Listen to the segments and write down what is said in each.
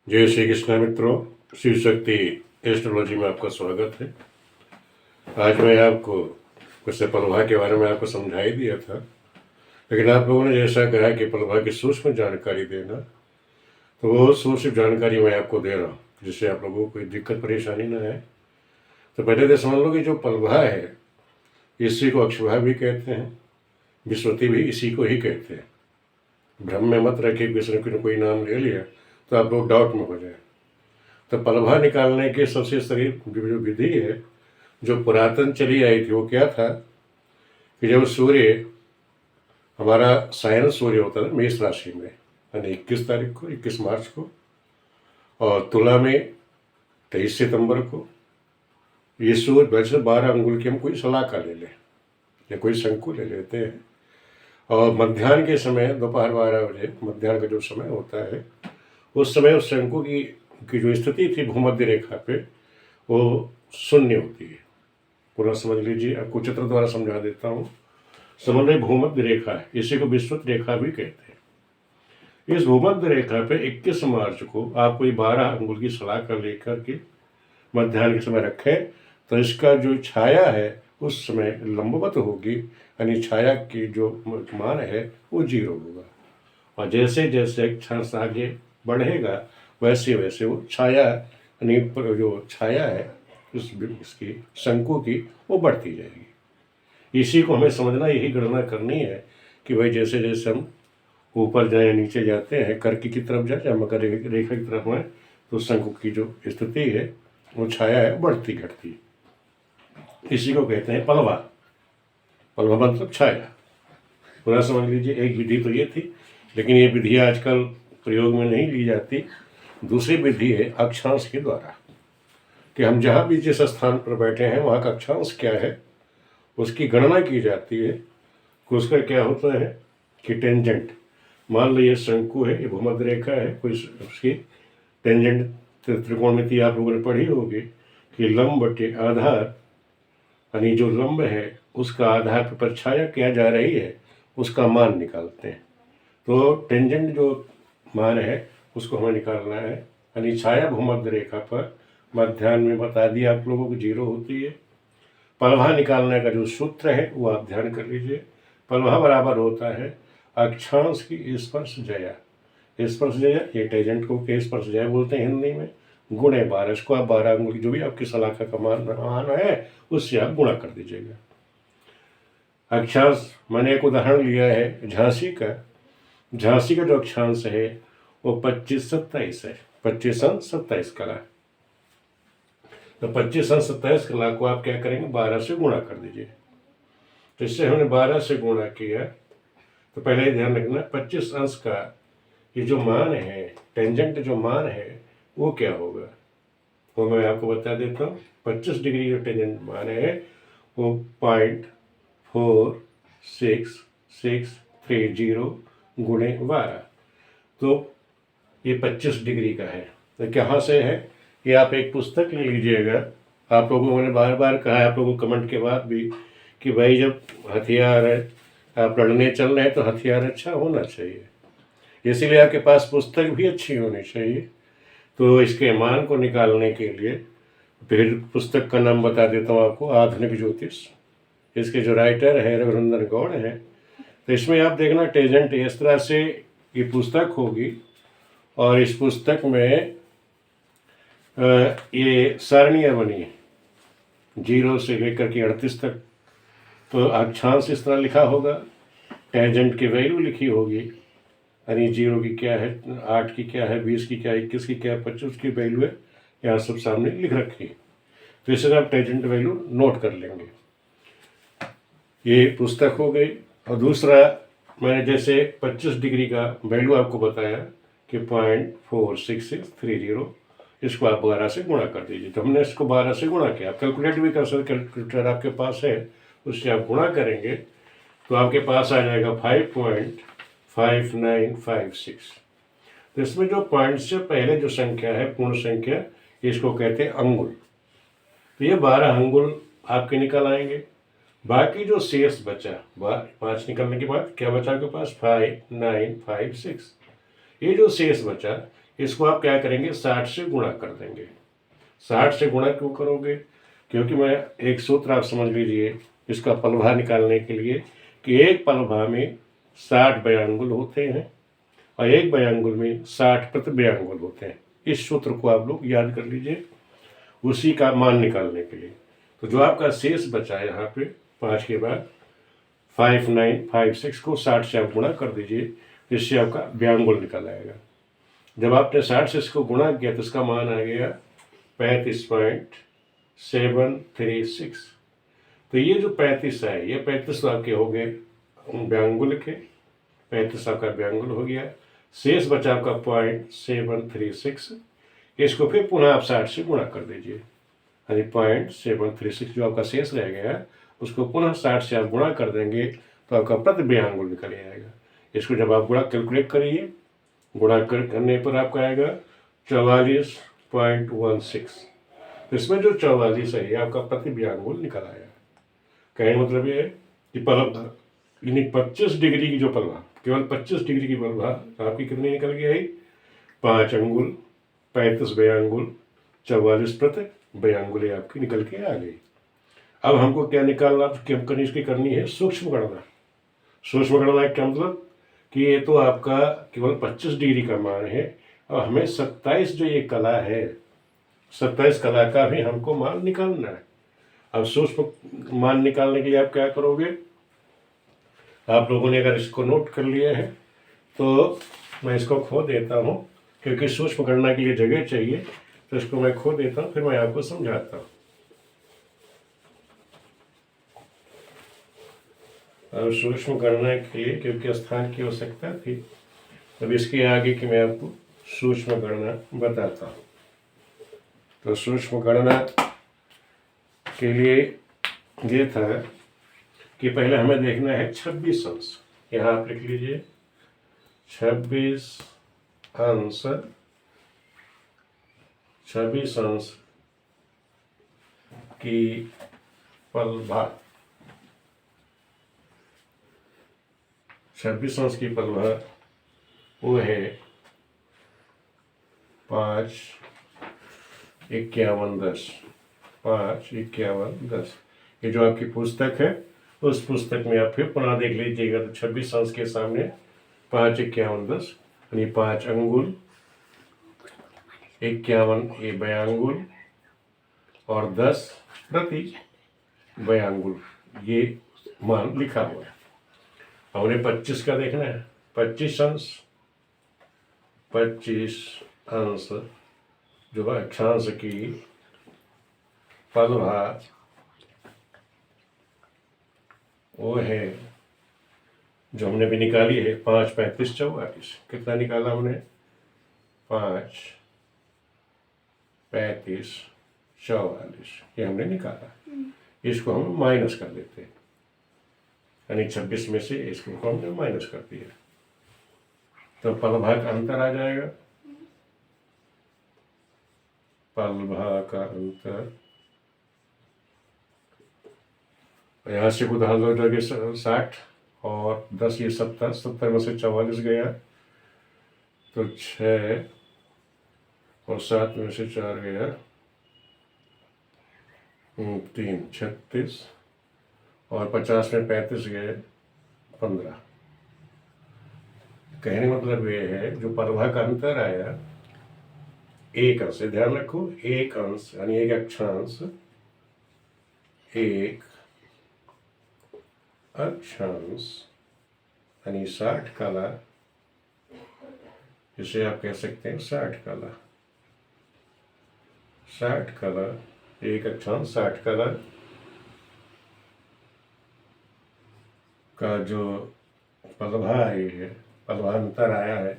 जय श्री कृष्ण मित्रों, शिव शक्ति एस्ट्रोलॉजी में आपका स्वागत है। आज मैं आपको वैसे पलभा के बारे में आपको समझा ही दिया था, लेकिन आप लोगों ने जैसा कहा कि पलभा की सूक्ष्म जानकारी देना, तो वो सूक्ष्म जानकारी मैं आपको दे रहा हूँ जिससे आप लोगों को कोई दिक्कत परेशानी ना है। तो पहले तो समझ लो कि जो पलभा है इसी को अक्षभा भी कहते हैं, विश्वती भी इसी को ही कहते हैं। भ्रम में मत रखिए किसी ने कोई नाम ले लिया तो आप लोग डाउट में हो जाए। तो पलभा निकालने की सबसे शरीर जो विधि है जो पुरातन चली आई थी वो क्या था कि जब सूर्य हमारा सायन सूर्य होता था मेष राशि में, यानी 21 तारीख को, 21 मार्च को, और तुला में 23 सितंबर को, ये सूर्य वैसे 12 अंगुल की हम कोई सलाखा ले लें या कोई शंकु ले लेते हैं, और मध्याह्न के समय दोपहर 12 बजे मध्याह्न का जो समय होता है उस समय उस शंकु की जो स्थिति थी भूमध्य रेखा पे वो शून्य होती है। पूरा समझ लीजिए, आपको चित्र द्वारा समझा देता हूँ। समझ लीजिए भूमध्य रेखा है, इसी को विश्वत रेखा भी कहते हैं। इस भूमध्य रेखा पे 21 मार्च को आप कोई 12 अंगुल की सलाखा लेकर के मध्याह्न के समय रखें तो इसका जो छाया है उस समय लंबवत होगी, यानी छाया की जो मान है वो 0 होगा, और जैसे जैसे क्षण आगे बढ़ेगा वैसे वैसे वो छाया, यानी जो छाया है इसकी शंकु की वो बढ़ती जाएगी। इसी को हमें समझना, यही गणना करनी है कि भाई जैसे जैसे हम ऊपर जाए नीचे जाते हैं, कर्क की तरफ जाए या मकर रेखा की तरफ में, तो शंकु की जो स्थिति है वो छाया है बढ़ती घटती, इसी को कहते हैं पलवा। पलवा मतलब छाया। पूरा समझ लीजिए। एक विधि तो ये थी, लेकिन ये विधि आजकल प्रयोग में नहीं ली जाती। दूसरी विधि है अक्षांश के द्वारा, कि हम जहाँ भी जिस स्थान पर बैठे हैं वहाँ का अक्षांश क्या है उसकी गणना की जाती है। उसका क्या होता है कि टेंजेंट, मान लो ये शंकु है, ये भूमध्य रेखा है, कोई उसकी टेंजेंट त्रिकोणमिति आप लोगों ने पढ़ी होगी कि लंब बटे आधार, यानी जो लंब है उसका आधार पर परछाया क्या जा रही है उसका मान निकालते हैं। तो टेंजेंट जो मान है उसको हमें निकालना है, यानी छाया भूमध्य रेखा पर मध्याह्न में बता दिया आप लोगों को 0 होती है। पलभा निकालने का जो सूत्र है वो आप ध्यान कर लीजिए। पलभा बराबर होता है अक्षांश की स्पर्श जया। स्पर्श जया, ये टेंजेंट को स्पर्श जया बोलते हैं हिंदी में, गुणे 12। इसको आप 12 अंगुल जो भी आपकी सलाखा का मान है उससे आप गुणा कर दीजिएगा। अक्षांश, मैंने एक उदाहरण लिया है झांसी का। झांसी का जो अक्षांश है वो 25-27 है, 25-27 कला। तो 25-27 कला को आप क्या करेंगे 12 से गुणा कर दीजिए। तो इससे हमने 12 से गुणा किया, तो पहले ध्यान रखना 25 अंश का ये जो मान है, टेंजेंट जो मान है वो क्या होगा, वो मैं आपको बता देता हूँ। 25 डिग्री जो टेंजेंट मान है वो 0.4630 गुणे 12, तो ये 25 डिग्री का है। तो कहाँ से है ये आप एक पुस्तक ले लीजिएगा। आप लोगों ने बार बार कहा है, आप लोगों कमेंट के बाद भी, कि भाई जब हथियार है आप लड़ने चल रहे हैं तो हथियार अच्छा होना चाहिए, इसीलिए आपके पास पुस्तक भी अच्छी होनी चाहिए। तो इसके मान को निकालने के लिए फिर पुस्तक का नाम बता देता हूँ आपको, आधुनिक ज्योतिष। इसके जो राइटर है रघुनंदन गौड़ है। तो इसमें आप देखना टेंजेंट इस तरह से ये पुस्तक होगी, और इस पुस्तक में ये सारणियाँ बनी है 0 से लेकर के 38 तक। तो अक्षांश इस तरह लिखा होगा, टेंजेंट की वैल्यू लिखी होगी, यानी 0 की क्या है, 8 की क्या है, 20 की क्या है, 21 की क्या है, 25 की वैल्यू है, यहाँ सब सामने लिख रखी है। तो इससे आप टेंजेंट वैल्यू नोट कर लेंगे। ये पुस्तक हो गई। और दूसरा मैंने जैसे 25 डिग्री का वैल्यू आपको बताया कि 0.46630, इसको आप 12 से गुणा कर दीजिए। तो हमने इसको 12 से गुणा किया। आप कैलकुलेट भी कर सकते, कैलकुलेटर आपके पास है, उससे आप गुणा करेंगे तो आपके पास आ जाएगा 5.5956। तो इसमें जो पॉइंट से पहले जो संख्या है पूर्ण संख्या, इसको कहते हैं अंगुल। तो ये 12 अंगुल आपके निकल आएंगे। बाकी जो शेष बचा, 5 निकलने के बाद क्या बचा आपके पास 5956, ये जो शेष बचा इसको आप क्या करेंगे, 60 से गुणा कर देंगे। 60 से गुणा क्यों करोगे, क्योंकि मैं एक सूत्र आप समझ लीजिए इसका पलभा निकालने के लिए कि एक पलभा में 60 बयांगुल होते हैं और एक बयांगुल में 60 प्रति बयांगुल होते हैं। इस सूत्र को आप लोग याद कर लीजिए उसी का मान निकालने के लिए। तो जो आपका शेष बचा है यहाँ पे 5 के बाद 5956 को 60 से आप गुणा कर दीजिए, इससे आपका बयांगुल निकल आएगा। जब आपने 60 से इसको गुणा किया तो इसका मान आ गया 35.736। तो ये जो 35 है, ये 35 आपके हो गए बयांगुल के, 35 आपका बयांगुल हो गया। शेष बचा आपका 0.736, इसको फिर पुनः आप 60 से गुणा कर दीजिए, यानी 0.736 जो आपका शेष रह गया उसको पुनः 60 से आप गुणा कर देंगे तो आपका प्रति बयांगुल निकल आएगा। इसको जब आप गुणा कैलकुलेट करिए, गुणा करने पर आपका आएगा 44.16। तो इसमें जो 44 है ये आपका प्रति बयांगुल निकल आया। कहने मतलब ये है कि पलभा यानी 25 डिग्री की जो पलभा, केवल 25 डिग्री की पलभा आपकी कितनी निकल गई है, 5 अंगुल 35 बयांगुल 44 प्रति बयांगुल आपकी निकल के आ गई। अब हमको क्या निकालना, इसकी करनी है सूक्ष्म गणना। सूक्ष्म गणना क्या मतलब कि ये तो आपका केवल 25 डिग्री का मान है और हमें 27 जो ये कला है, 27 कला का भी हमको मान निकालना है। अब सूक्ष्म मान निकालने के लिए आप क्या करोगे, आप लोगों ने अगर इसको नोट कर लिया है तो मैं इसको खो देता हूँ, क्योंकि सूक्ष्म गणना के लिए जगह चाहिए, तो इसको मैं खो देता हूँ, फिर मैं आपको समझाता हूँ। अब सूक्ष्म गणना के लिए क्योंकि स्थान की आवश्यकता थी, अब इसके आगे की मैं आपको सूक्ष्म गणना बताता हूँ। तो सूक्ष्म गणना के लिए ये था कि पहले हमें देखना है 26 अंश। यहाँ आप लिख लीजिए 26 अंश, 26 अंश की पलभा, 26 अंश की पलभा वो है 55110, 55110। ये जो आपकी पुस्तक है उस पुस्तक में आप फिर पुनः देख लीजिएगा तो 26 अंश के सामने 55110 यानी 5 अंगुल 51 ये बयांगुल और 10 प्रति बयांगुल ये मान लिखा हुआ है। हमने 25 का देखना है, 25 अंश, 25 अंश जो अक्षांश की पलभा वो है जो हमने भी निकाली है 5 35 44। कितना निकाला हमने, 5 35 44 ये हमने निकाला। इसको हम माइनस कर देते हैं, यानी 26 में से इसको हमने माइनस कर दिया तो पलभा का अंतर आ जाएगा। पलभा का अंतर यहाँ से उदाहरण हो जाएगा 60 और 10 ये 70, 70 में से 44 गया तो 6 और 7 में से 4 गया 3, 36 और 50 में 35 गए 15। कहने मतलब ये है जो पलभा का अंतर आया एक अंश, ध्यान रखो एक अंश यानी एक अक्षांश, एक अक्षांश यानी 60 कला, इसे आप कह सकते हैं 60 कला, 60 कला एक अक्षांश 60 कला का जो पलभा है, पलभा अंतर आया है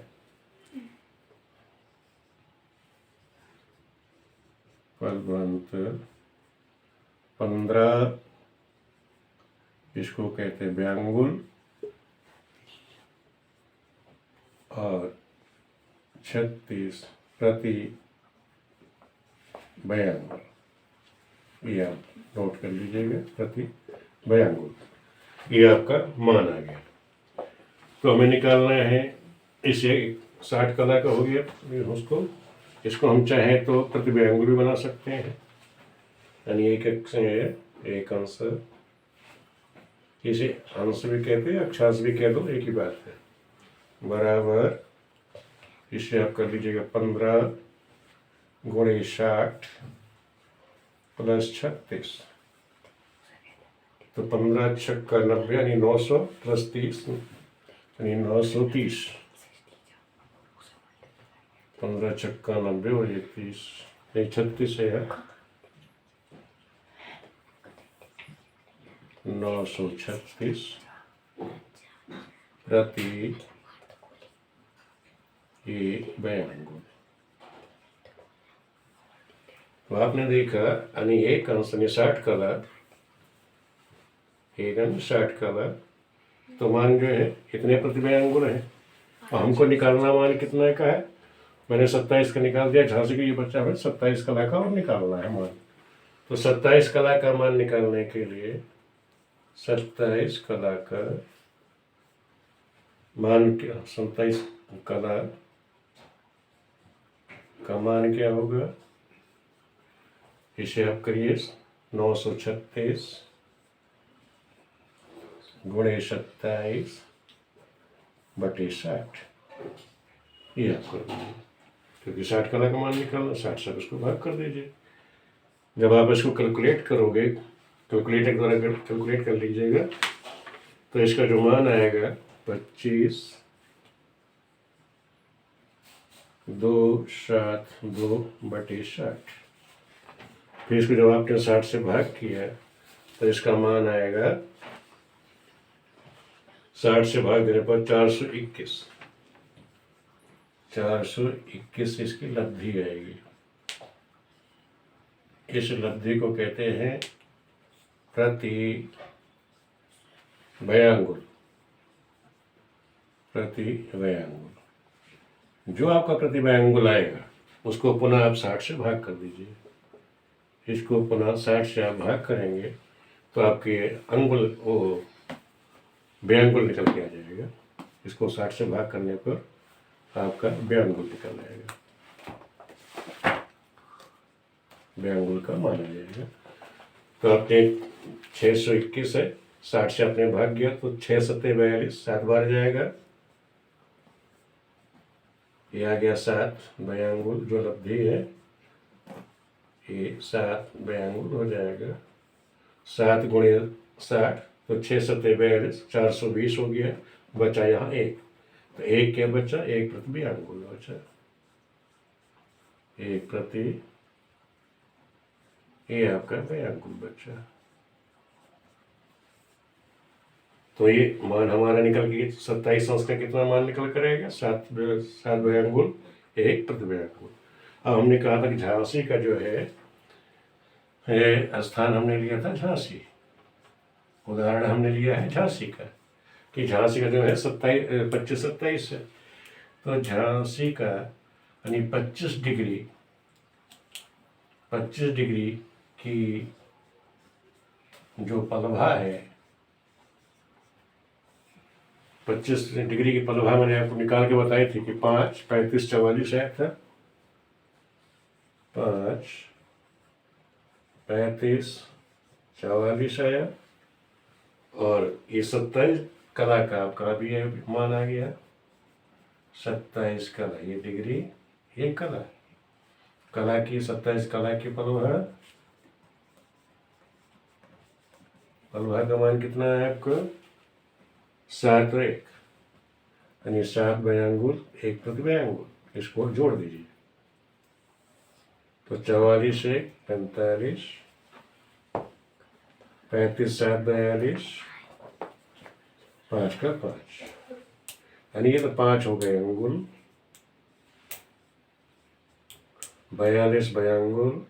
पलभा 15, इसको कहते हैं बयांगुल और 36 प्रति बयांगुल। ये आप नोट कर लीजिएगा, प्रति बयांगुल ये आपका मान आ गया। तो हमें निकालना है इसे 60 कला का हो गया उसको। इसको हम चाहें तो प्रतिव्यांगुल भी बना सकते हैं, यानी एक अंश, इसे अंश भी कहते हैं, अक्षांश भी कह दो, एक ही बात है, बराबर इसे आप कर लीजिएगा 15 गुणे 60 प्लस 36, तो 15 छक्का 90 यानी 900 प्लस 30 यानी 930। 15 छक्का 90 और 30 नहीं 36 है, 936 प्रति व्यांगुल। तो आपने देखा यानी एक अंश यानी 60 कला, एक अंश 60 कला, तो मान जो है कितने प्रतिव्यांगुल है, और हमको निकालना मान कितना का है, मैंने 27 का निकाल दिया, झांसी का ये बच्चा है 27 कला का और निकालना है मान। तो 27 कला का मान निकालने के लिए 27 कला का मान क्या, 27 कला का मान क्या होगा, इसे आप करिए 936 गुणे 27 बटे 60, ये आप कर दीजिए, क्योंकि 60 कला का मान निकालना, 60 से उसको भाग कर दीजिए। जब आप इसको कैलकुलेट करोगे, कैलकुलेटर द्वारा कैलकुलेट कर लीजिएगा, तो इसका जो मान आएगा 25 272 बटे 60। फिर इसको जब आपने 60 से भाग किया तो इसका मान आएगा 60 से भाग देने पर 421, 421 इसकी लब्धि आएगी। इस लब्धि को कहते हैं प्रति व्यांगुल, प्रति व्यांगुल। जो आपका प्रति व्यांगुल आएगा उसको पुनः आप 60 से भाग कर दीजिए, इसको पुनः 60 से आप भाग करेंगे तो आपके अंगुल वो व्यांगुल निकल के आ जाएगा। इसको 60 से भाग करने पर आपका व्यांगुल निकल आएगा, व्यांगुल का मान आ जाएगा। तो आपने 621 है, 60 से आपने भाग गया तो 6 सत्ते 42, 7 बार जाएगा, ये आ गया 7 व्यांगुल, जो लब्धि है ये 7 व्यांगुल हो जाएगा। 7 गुणे 60 तो 6 सत्ते 42, 420 हो गया, बचा यहाँ 1, तो 1 क्या बचा, 1 प्रति व्यांगुल बचा, 1 प्रति, ये आपका व्यांगुल बचा। तो ये मान हमारा निकल के 27 अंश का कितना मान निकल कर आएगा, 7 व्यांगुल 1 प्रति व्यांगुल। अब हमने कहा था कि झांसी का जो है स्थान हमने लिया था झांसी, उदाहरण हमने लिया है झांसी का, कि झांसी का जो है 25-27 है, तो झांसी का यानी 25 डिग्री की जो पलभा है, 25 डिग्री की पलभा मैंने आपको निकाल के बताई थी कि 5 35 44 आया था, 5 35 44 आया, और ये 27 कला का आपका भी मान आ गया, 27 कला, ये डिग्री, ये कला, कला की 27 कला की पलभा, पलभा का मान कितना है आपको 7 और 1 यानी 7 व्यांगुल 1 प्रति व्यांगुल, इसको जोड़ दीजिए, तो 44 1 45, 35 7 42, 5 का 5, यानी ये तो 5 हो गए अंगुल, 42 व्यांगुल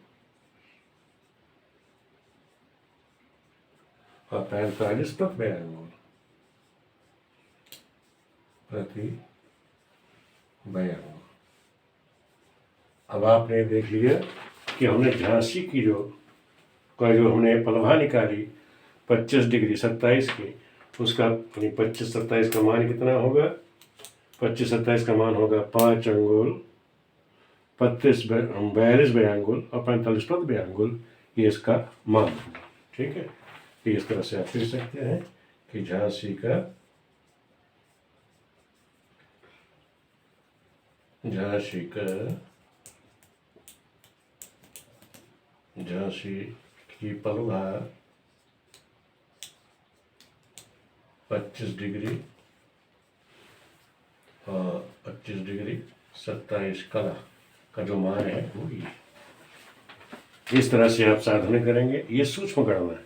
और 45 प्रति व्यांगुल, प्रति व्यांगुल। अब आपने देख लिया कि हमने झांसी की जो हमने पलभा निकाली 25 डिग्री 27 की, उसका 25 27 का मान कितना होगा, 25 27 का मान होगा 5 अंगुल, 42 अंगुल और 45 अंगुल, ये इसका मान होगा। ठीक है, तो इस तरह से आप लिख सकते हैं कि झांसी की पलभा 25 डिग्री और 25 डिग्री 27 कला का जो मान है वो ये। इस तरह से आप साधन करेंगे। ये सूक्ष्म गणना है,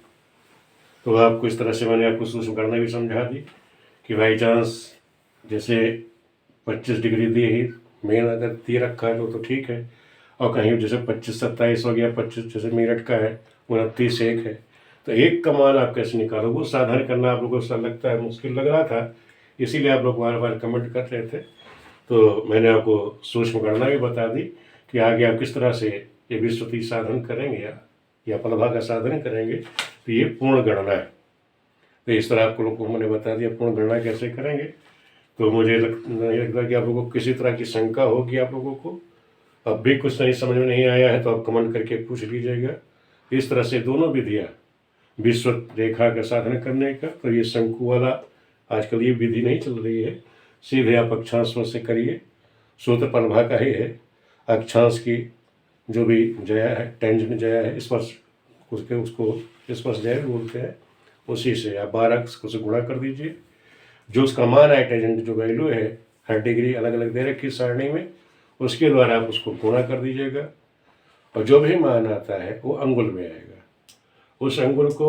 तो आपको इस तरह से मैंने आपको सूक्ष्म गणना भी समझा दी कि बाई चांस जैसे 25 डिग्री दी ही मेन अगर दे रखा है तो ठीक है, और कहीं जैसे 25 27 हो गया, 25 जैसे मिनट का है, 29 1 है, तो एक का मान आप कैसे निकालो, वो साधन करना आप लोगों को लगता है मुश्किल लग रहा था, इसीलिए आप लोग बार बार कमेंट कर रहे थे। तो मैंने आपको सूक्ष्म गणना भी बता दी कि आगे आप किस तरह से ये विश्वती साधन करेंगे या पलभा का साधन करेंगे, तो ये पूर्ण गणना है। तो इस तरह आपको लोगों को मैंने बता दिया पूर्ण गणना कैसे करेंगे। तो मुझे लगता है कि आप लोगों को किसी तरह की शंका होगी, आप लोगों को अब भी कुछ नहीं समझ में नहीं आया है तो आप कमेंट करके पूछ लीजिएगा। इस तरह से दोनों विधियाँ विश्व रेखा का साधन करने का, तो ये शंकु वाला आजकल ये विधि नहीं चल रही है, सीधे आप अक्षांश में से करिए, सूत्र पलभा का ही है, अक्षांश की जो भी जया है, टेंजेंट जया है, स्पर्श उसको स्पर्श जया बोलते हैं, उसी से आप 12 से गुणा कर दीजिए, जो उसका मान है टेंजेंट जो वैल्यू है हर डिग्री अलग अलग दे रखी सारणी में, उसके द्वारा आप उसको गुणा कर दीजिएगा, और जो भी मान आता है वो अंगुल में आएगा। उस अंगुल को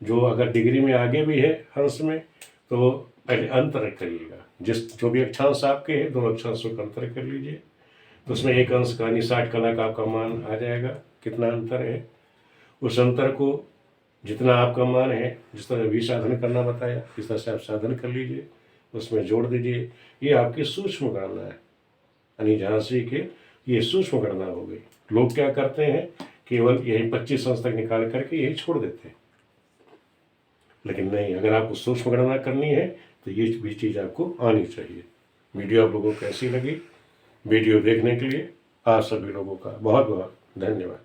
जो अगर डिग्री में आगे भी है अंश में, तो पहले अंतर करिएगा, जो भी अक्षांश आपके हैं दोनों अक्षांशों का अंतर कर लीजिए, तो उसमें एक अंश का 60 कला का आपका मान आ जाएगा, कितना अंतर है। उस अंतर को जितना आपका मान है, जिस तरह भी साधन करना बताया इस तरह से आप साधन कर लीजिए, उसमें जोड़ दीजिए। ये आपकी सूक्ष्म गणना है, यानी झांसी के ये सूक्ष्म गणना हो गई। लोग क्या करते हैं, केवल यही 25 अंश तक निकाल करके यही छोड़ देते हैं, लेकिन नहीं, अगर आपको सूक्ष्म गणना करनी है तो ये भी चीज़ आपको आनी चाहिए। वीडियो आप लोगों को कैसी लगी, वीडियो देखने के लिए आप सभी लोगों का बहुत बहुत धन्यवाद।